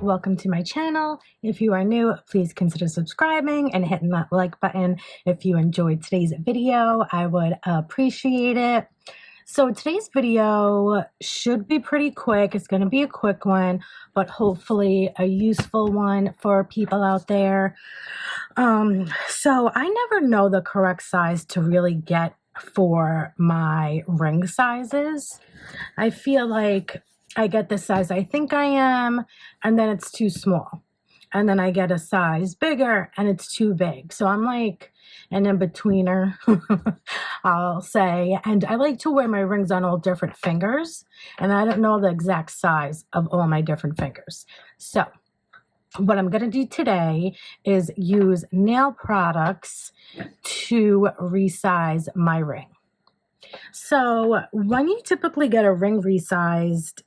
welcome to my channel. If you are new, please consider subscribing and hitting that like button. If you enjoyed today's video, I would appreciate it. So today's video should be pretty quick. It's going to be a quick one, but hopefully a useful one for people out there. So I never know the correct size to really get for my ring sizes. I feel like I get the size I think I am, and then it's too small. And then I get a size bigger and it's too big. So I'm like an in-betweener, I'll say. And I like to wear my rings on all different fingers. And I don't know the exact size of all my different fingers. So what I'm going to do today is use nail products to resize my ring. So when you typically get a ring resized,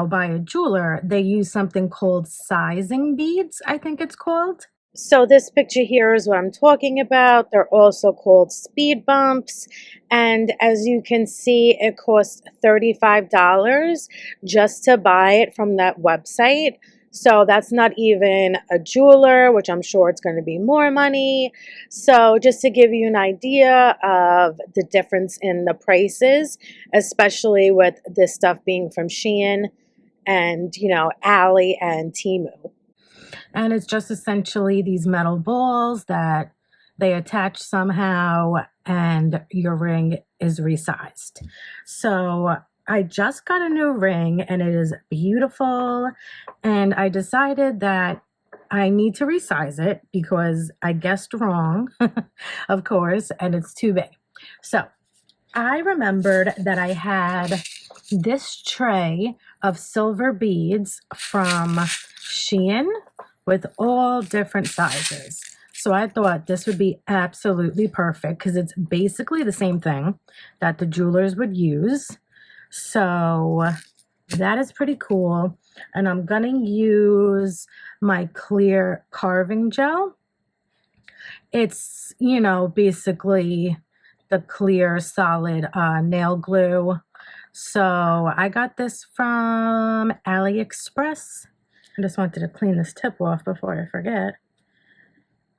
by a jeweler, they use something called sizing beads, I think it's called. So this picture here is what I'm talking about. They're also called speed bumps. And as you can see, it costs $35 just to buy it from that website. So that's not even a jeweler, which I'm sure it's going to be more money. So just to give you an idea of the difference in the prices, especially with this stuff being from Shein and, Ali and Temu. And it's just essentially these metal balls that they attach somehow and your ring is resized. So I just got a new ring and it is beautiful, and I decided that I need to resize it because I guessed wrong, of course, and it's too big. So I remembered that I had this tray of silver beads from Shein with all different sizes. So I thought this would be absolutely perfect because it's basically the same thing that the jewelers would use. So that is pretty cool. And I'm going to use my clear carving gel. It's, basically the clear solid nail glue. So I got this from AliExpress. I just wanted to clean this tip off before I forget.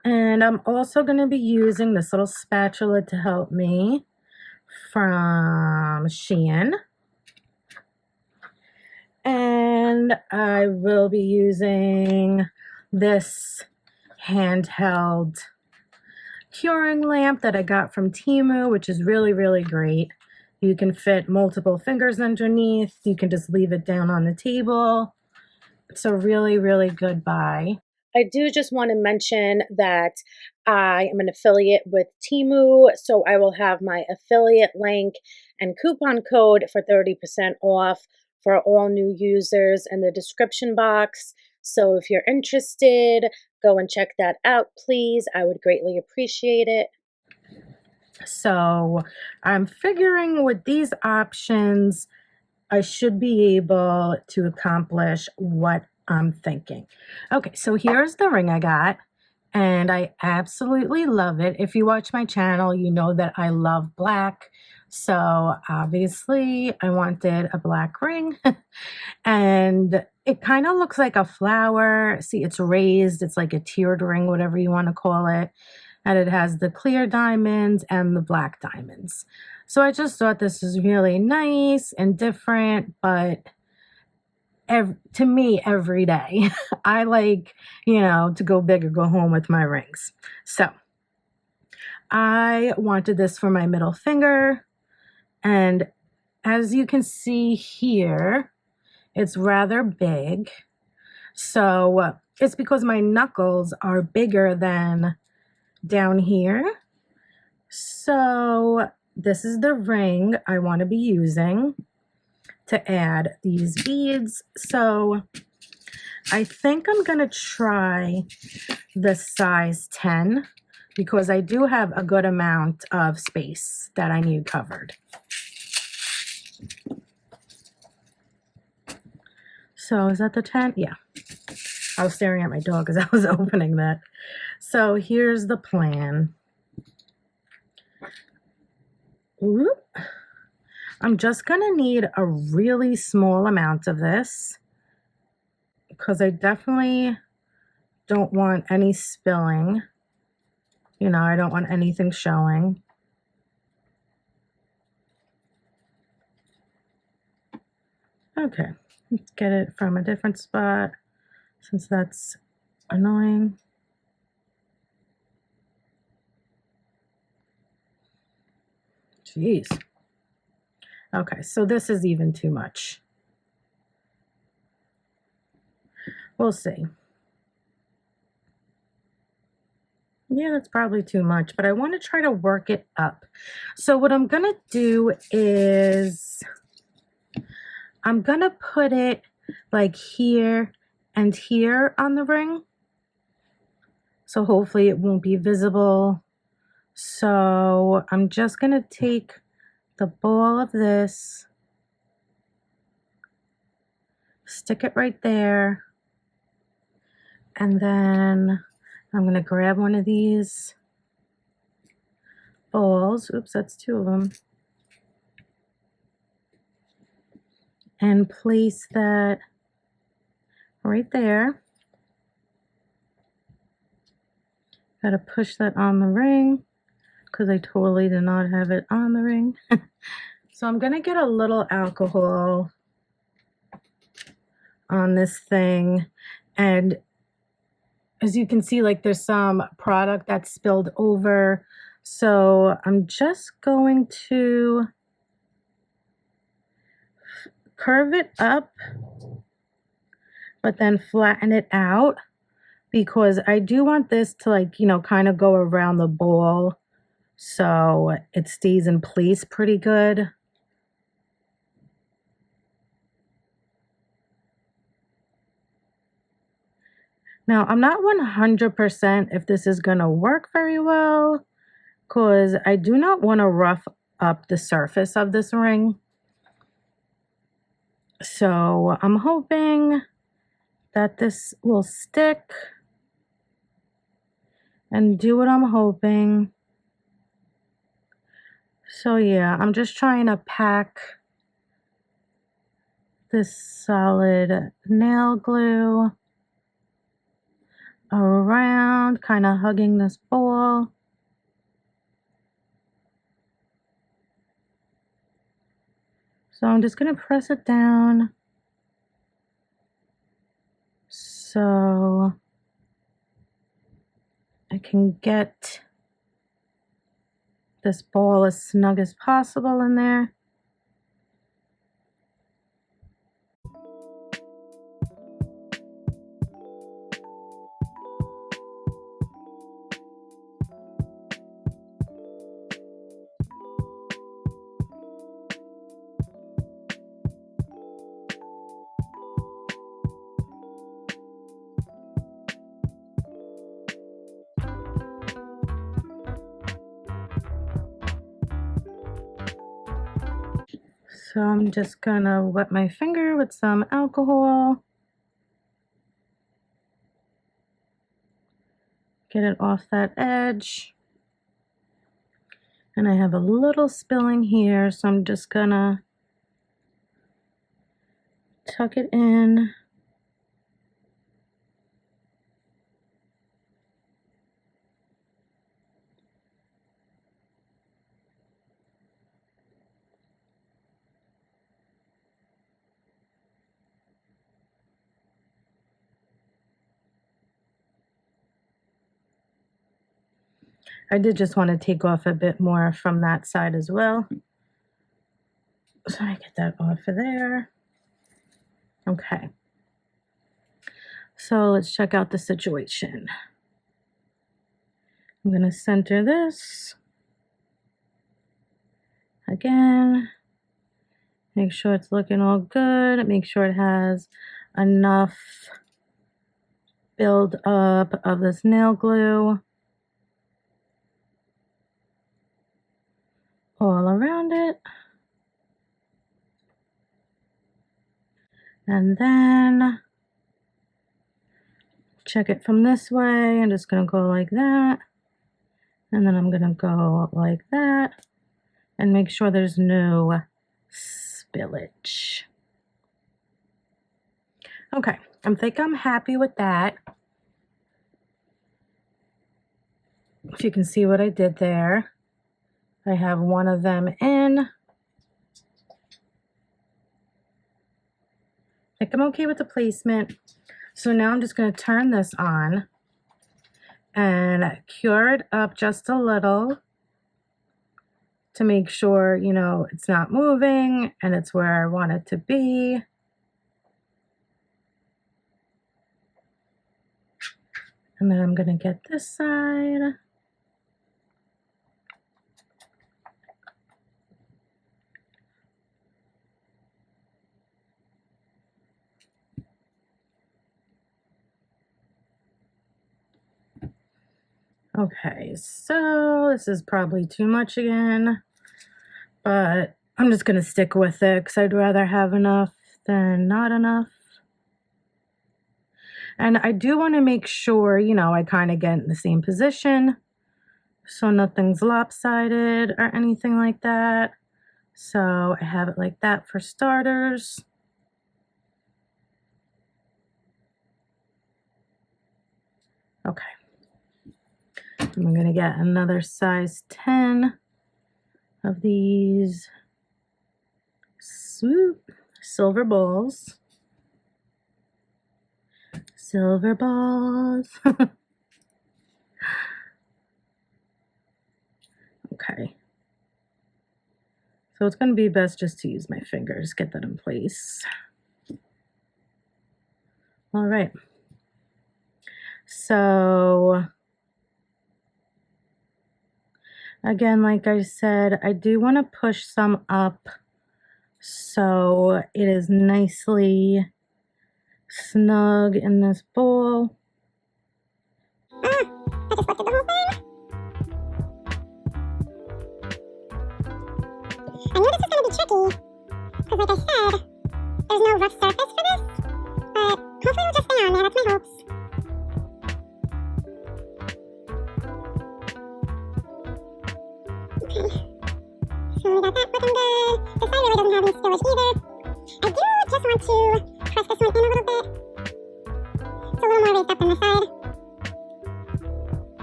And I'm also going to be using this little spatula to help me from Shein. And I will be using this handheld curing lamp that I got from Temu, which is really, really great. You can fit multiple fingers underneath. You can just leave it down on the table. It's a really, really good buy. I do just want to mention that I am an affiliate with Temu, so I will have my affiliate link and coupon code for 30% off for all new users in the description box. So if you're interested, go and check that out, please. I would greatly appreciate it. So I'm figuring with these options, I should be able to accomplish what I'm thinking. Okay, so here's the ring I got, and I absolutely love it. If you watch my channel, you know that I love black. So obviously I wanted a black ring and it kind of looks like a flower. See, it's raised. It's like a tiered ring, whatever you want to call it. And it has the clear diamonds and the black diamonds. So I just thought this was really nice and different, but to me, every day, I like, to go big or go home with my rings. So I wanted this for my middle finger. And as you can see here, it's rather big. So it's because my knuckles are bigger than down here. So this is the ring I want to be using to add these beads. So I think I'm going to try the size 10 because I do have a good amount of space that I need covered. So is that the 10? Yeah. I was staring at my dog as I was opening that. So here's the plan. Whoop. I'm just going to need a really small amount of this because I definitely don't want any spilling. You know, I don't want anything showing. Okay, let's get it from a different spot since that's annoying. Jeez. Okay, so this is even too much. We'll see. Yeah, that's probably too much, but I want to try to work it up. So what I'm going to do is I'm going to put it like here and here on the ring. So hopefully it won't be visible. So I'm just going to take the ball of this, stick it right there, and then I'm going to grab one of these balls. Oops, that's two of them. And place that right there. Got to push that on the ring because I totally did not have it on the ring. So I'm going to get a little alcohol on this thing. And as you can see, like there's some product that's spilled over. So I'm just going to curve it up, but then flatten it out because I do want this to, like, you know, kind of go around the ball so it stays in place pretty good. Now, I'm not 100% if this is going to work very well because I do not want to rough up the surface of this ring. So I'm hoping that this will stick and do what I'm hoping. So yeah, I'm just trying to pack this solid nail glue around, kind of hugging this ball. So I'm just going to press it down so I can get this ball as snug as possible in there. So I'm just gonna wet my finger with some alcohol. Get it off that edge. And I have a little spilling here, so I'm just gonna tuck it in. I did just want to take off a bit more from that side as well. So I get that off of there. Okay. So let's check out the situation. I'm going to center this. Again. Make sure it's looking all good. Make sure it has enough build up of this nail glue all around it. And then check it from this way. I'm just going to go like that. And then I'm going to go like that and make sure there's no spillage. Okay, I think I'm happy with that. If you can see what I did there, I have one of them in. I think I'm okay with the placement. So now I'm just going to turn this on and cure it up just a little to make sure, you know, it's not moving and it's where I want it to be. And then I'm going to get this side. Okay, so this is probably too much again, but I'm just going to stick with it because I'd rather have enough than not enough. And I do want to make sure, you know, I kind of get in the same position so nothing's lopsided or anything like that. So I have it like that for starters. Okay. I'm going to get another size 10 of these silver balls. Silver balls. Okay. So it's going to be best just to use my fingers, get that in place. All right. So again, like I said, I do want to push some up so it is nicely snug in this bowl. I just lifted the whole thing. I knew this was going to be tricky, because like I said, there's no rough surface for this, but hopefully it'll just stay on there, that's my hopes. Okay, so we got that looking good. This side really doesn't have any spillage either. I do just want to press this one in a little bit. It's a little more raised up than the side.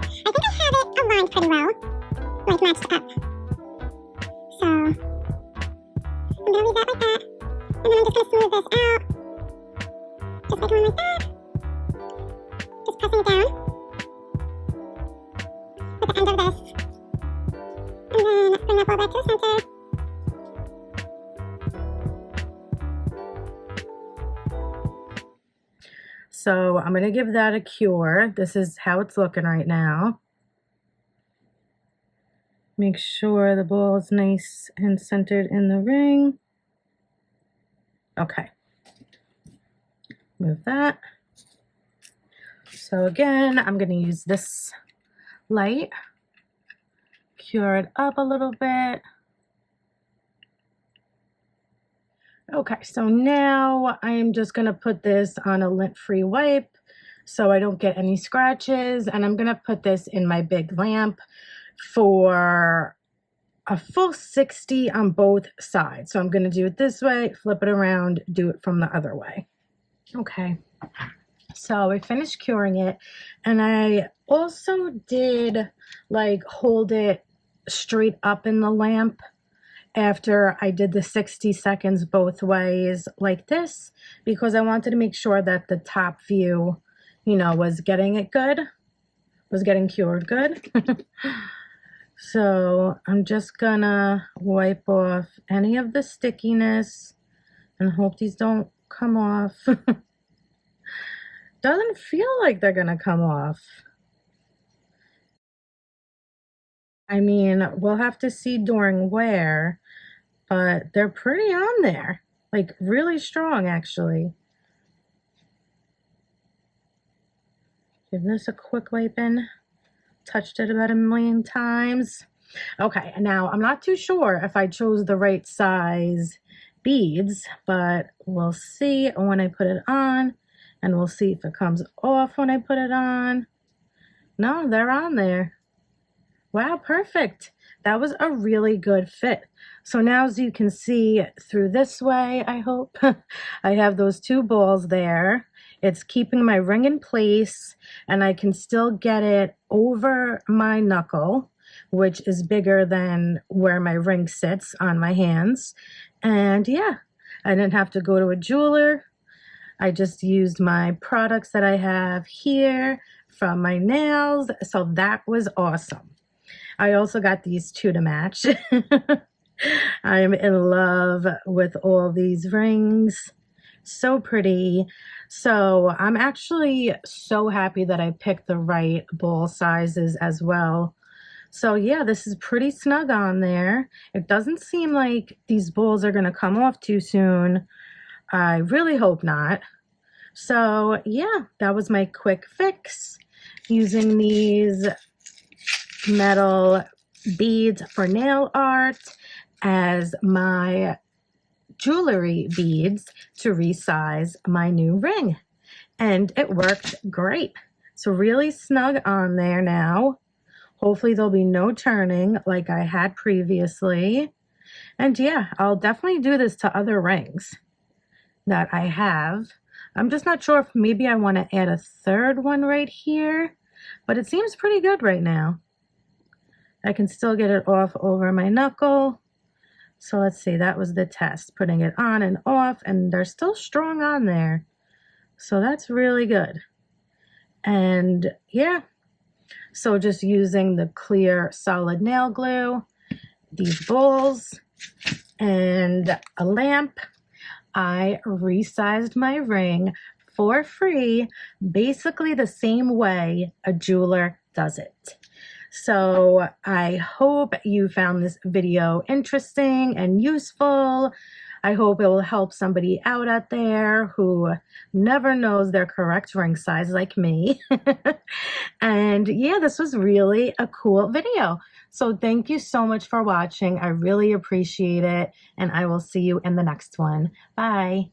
I think I have it aligned pretty well, like matched up. So, I'm going to leave that like that, and then I'm just going to smooth this out, just by going like that, just pressing it down, with the end of this, and then bring that ball back to the center. So I'm going to give that a cure. This is how it's looking right now. Make sure the ball is nice and centered in the ring. Okay. Move that. So again, I'm going to use this light. Cure it up a little bit. Okay, so now I'm just going to put this on a lint-free wipe so I don't get any scratches, and I'm going to put this in my big lamp for a full 60 on both sides. So I'm going to do it this way, flip it around, do it from the other way. Okay, so I finished curing it, and I also did like hold it straight up in the lamp after I did the 60 seconds both ways like this, because I wanted to make sure that the top view, you know, was getting it good, was getting cured good. So I'm just gonna wipe off any of the stickiness and hope these don't come off. Doesn't feel like they're gonna come off. I mean, we'll have to see during wear, but they're pretty on there, like really strong actually. Give this a quick wipe in. Touched it about 1,000,000 times. Okay, now I'm not too sure if I chose the right size beads, but we'll see when I put it on, and we'll see if it comes off when I put it on. No, they're on there. Wow, perfect. That was a really good fit. So now, as you can see through this way, I hope, I have those two balls there. It's keeping my ring in place, and I can still get it over my knuckle, which is bigger than where my ring sits on my hands. And yeah, I didn't have to go to a jeweler. I just used my products that I have here from my nails. So that was awesome. I also got these two to match. I'm in love with all these rings. So pretty. So I'm actually so happy that I picked the right ball sizes as well. So yeah, this is pretty snug on there. It doesn't seem like these balls are going to come off too soon. I really hope not. So yeah, that was my quick fix using these metal beads for nail art as my jewelry beads to resize my new ring. And it worked great. So really snug on there now. Hopefully there'll be no turning like I had previously. And yeah, I'll definitely do this to other rings that I have. I'm just not sure if maybe I want to add a third one right here, but it seems pretty good right now. I can still get it off over my knuckle. So let's see, that was the test, putting it on and off, and they're still strong on there. So that's really good. And yeah, so just using the clear solid nail glue, these bowls, and a lamp, I resized my ring for free, basically the same way a jeweler does it. So I hope you found this video interesting and useful. I hope it will help somebody out there who never knows their correct ring size like me. And yeah, this was really a cool video. So thank you so much for watching. I really appreciate it. And I will see you in the next one. Bye.